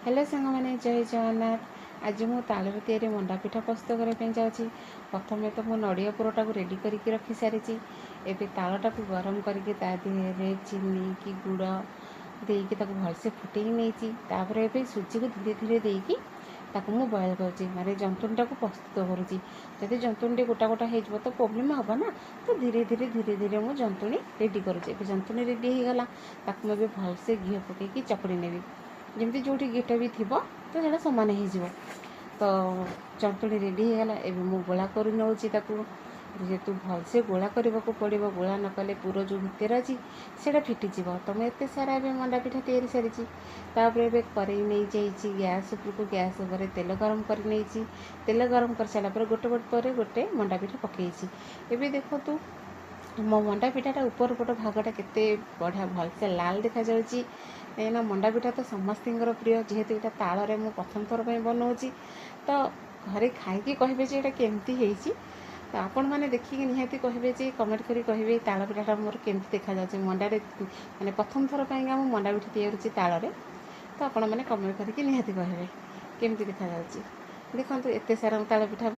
Hello सांग मैंने जय जगन्नाथ। आज मु ताल या मंडा पिठा प्रस्तुत करने जाऊँगी। प्रथम तो मु नड़िया पुरटा को रेडी करके रखी सारी। एवं तालटा को गरम करके तादेह चीनी कि गुड़ देकी भलसे फुटे नहीं सुजी को धीरे धीरे देकी मु बॉयल कर माने जंतुणीटा को प्रस्तुत करुँची। जदि जंतुणी गोटा गोटा हो तो प्रोब्लेम हम ना, तो धीरे धीरे धीरे धीरे मु जंतुणी रेडी करुँचे। जंतुणी रेडी होगला मुझे भलसे घी पकईकी चकड़ी नेबी जमी जो गिटा भी थी तो सेटा सामान हो। तो जंतुणी रेडी होगला एवं मु गोला कर नौची। जेहेतु भलसे गोला करने को पड़ो, गोला न कले पूरा जो भितर अच्छी से फिटिज। तो मुझे एत सारा मंडा पिठा तैयारी सारी। तापर कड़े नहीं जाइए गैस उपरको, गैस उपर तेल गरम कर नहीं। तेल गरम कर सारापर गोटे गोटे गोटे मंडा पिठा पकई। एवं देखो मो मंडा पिठाटा ऊपर पट भागटा केते बढ़िया भलसे लाल देखा जाउची। कहीं मंडा पिठा तो समस्त प्रिय, जेहेतु यहाँ ताल में मुझे प्रथम थर पर बनाऊँगी। तो घरे खाई कहे ये केमती होती। तो आपण मैंने देखिए निहाती कहे कमेंट करी कहे ताल पिठाटा मोर केमती देखा जाउची। मंडारे माने प्रथम थर पर मंडा पिठा तैयारी ताल में। तो आपण मैंने कमेंट करके निहाती कहे केमती देखा जाउची। देखो एत सारा ताल पिठा